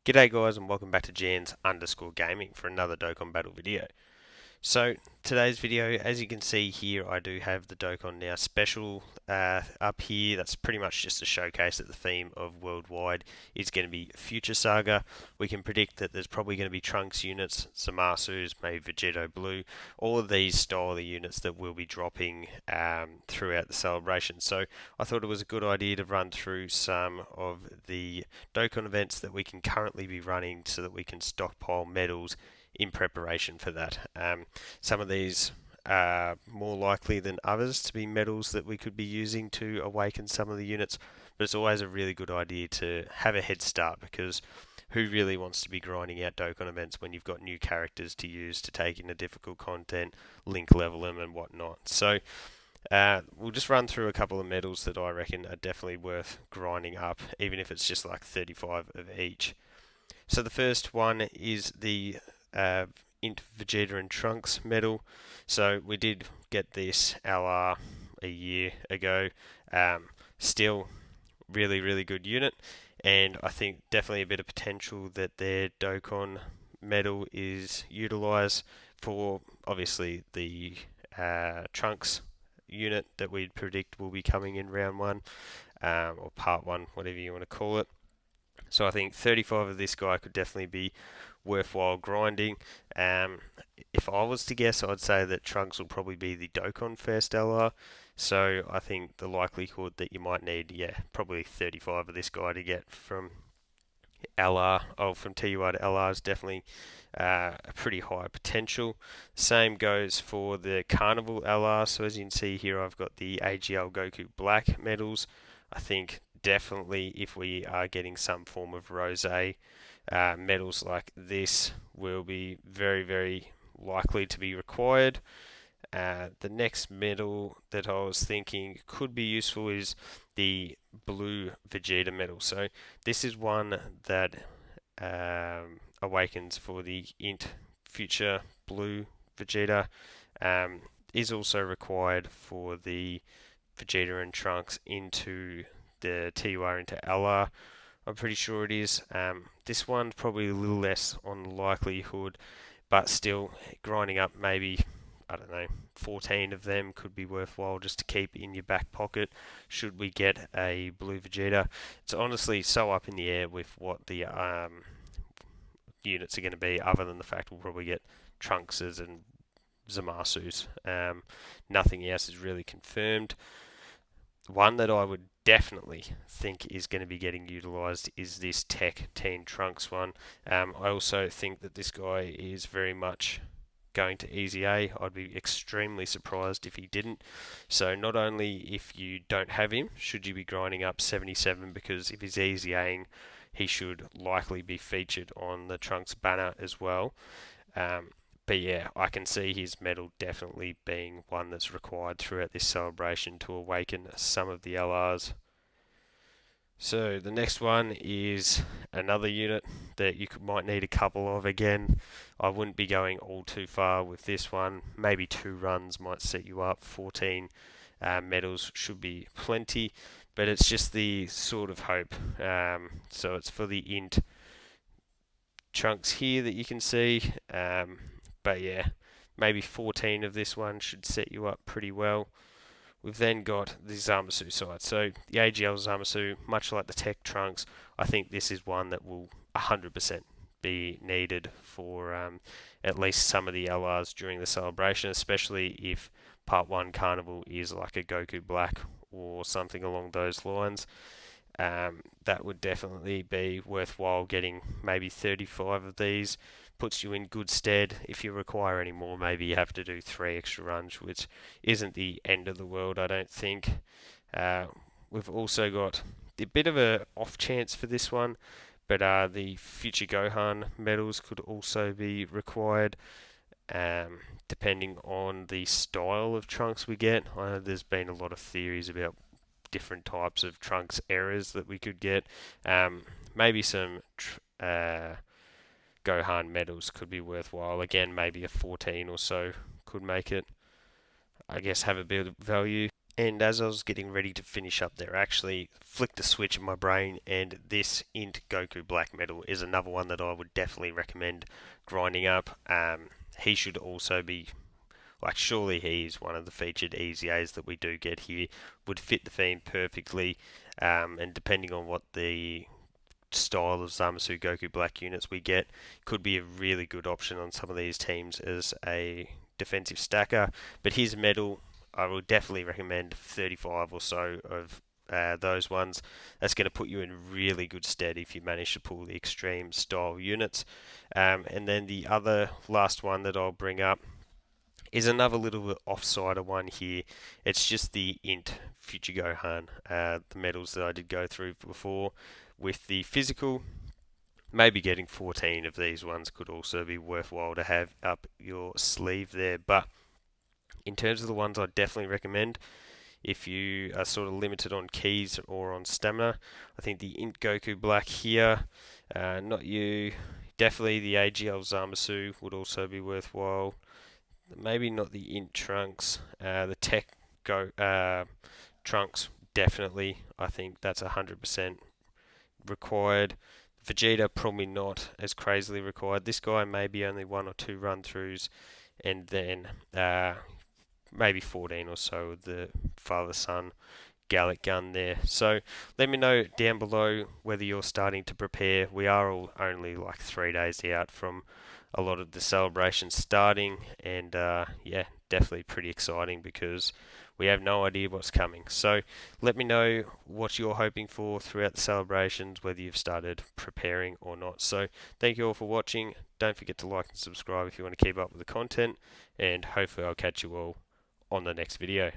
G'day guys and welcome back to Jans_gaming for another Dokkan battle video. So today's video, as you can see here, I do have the Dokkan Now special up here. That's pretty much just a showcase that the theme of Worldwide is going to be Future Saga. We can predict that there's probably going to be Trunks units, Zamasus, maybe Vegito Blue, all of these style of units that will be dropping throughout the celebration. So I thought it was a good idea to run through some of the Dokkan events that we can currently be running so that we can stockpile medals in preparation for that. Some of these are more likely than others to be medals that we could be using to awaken some of the units, but it's always a really good idea to have a head start because who really wants to be grinding out Dokkan events when you've got new characters to use to take in a difficult content, link level them and whatnot. So we'll just run through a couple of medals that I reckon are definitely worth grinding up, even if it's just like 35 of each. So the first one is the Int Vegeta and Trunks medal. So we did get this LR a year ago. Still really good unit, and I think definitely a bit of potential that their Dokkan medal is utilized for obviously the Trunks unit that we'd predict will be coming in round one, or part one, whatever you want to call it. So I think 35 of this guy could definitely be worthwhile grinding. If I was to guess, I'd say that Trunks will probably be the Dokkan first LR. So I think the likelihood that you might need, probably 35 of this guy to get from from TUR to LR is definitely a pretty high potential. Same goes for the Carnival LR. So as you can see here, I've got the AGL Goku Black medals. I think definitely if we are getting some form of rose medals like this will be very likely to be required. The next medal that I was thinking could be useful is the blue Vegeta medal. So this is one that awakens for the Int Future Blue Vegeta. Is also required for the Vegeta and Trunks into the TUR into LR. I'm pretty sure it is. This one's probably a little less on likelihood, but still grinding up maybe, I don't know, 14 of them could be worthwhile just to keep in your back pocket should we get a blue Vegeta. It's honestly so up in the air with what the units are going to be, other than the fact we'll probably get Trunkses and Zamasus. Nothing else is really confirmed. One that I would definitely think is going to be getting utilised is this Tech Teen Trunks one. I also think that this guy is very much going to Easy A. I'd be extremely surprised if he didn't. So not only if you don't have him, should you be grinding up 77, because if he's Easy Aing, he should likely be featured on the Trunks banner as well. But yeah, I can see his medal definitely being one that's required throughout this celebration to awaken some of the LRs. So the next one is another unit that you might need a couple of. Again, I wouldn't be going all too far with this one. Maybe 2 runs might set you up. 14 medals should be plenty, but it's just the sort of hope. So it's for the Int Trunks here that you can see. But yeah, maybe 14 of this one should set you up pretty well. We've then got the Zamasu side. So the AGL Zamasu, much like the Tech Trunks, I think this is one that will 100% be needed for at least some of the LRs during the celebration, especially if Part 1 Carnival is like a Goku Black or something along those lines. That would definitely be worthwhile getting maybe 35 of these. Puts you in good stead. If you require any more, maybe you have to do 3 extra runs, which isn't the end of the world, I don't think. We've also got a bit of a off chance for this one, but the Future Gohan medals could also be required, depending on the style of Trunks we get. I know there's been a lot of theories about different types of Trunks errors that we could get. Maybe some Gohan medals could be worthwhile. Again, maybe a 14 or so could make it, I guess, have a bit of value. And as I was getting ready to finish up there, I actually flicked a switch in my brain, and this Int Goku Black Medal is another one that I would definitely recommend grinding up. He should also be, like, surely he's one of the featured Easy A's that we do get here, would fit the theme perfectly, and depending on what the style of Zamasu Goku Black units we get, could be a really good option on some of these teams as a defensive stacker. But his medal, I will definitely recommend 35 or so of those ones. That's going to put you in really good stead if you manage to pull the extreme style units. And then the other last one that I'll bring up is another little bit offsider one here. It's just the Int Future Gohan, the medals that I did go through before. With the physical, maybe getting 14 of these ones could also be worthwhile to have up your sleeve there. But in terms of the ones I definitely recommend, if you are sort of limited on keys or on stamina, I think the Int Goku Black here, not you. Definitely the AGL Zamasu would also be worthwhile. Maybe not the Int Trunks. The Tech Trunks, definitely. I think that's 100% required. Vegeta, probably not as crazily required. This guy maybe only 1 or 2 run-throughs, and then maybe 14 or so of the father-son Gallic gun there. So let me know down below whether you're starting to prepare. We are all only like 3 days out from a lot of the celebrations starting, and yeah, definitely pretty exciting because we have no idea what's coming. So let me know what you're hoping for throughout the celebrations, whether you've started preparing or not. So thank you all for watching. Don't forget to like and subscribe if you want to keep up with the content, and hopefully I'll catch you all on the next video.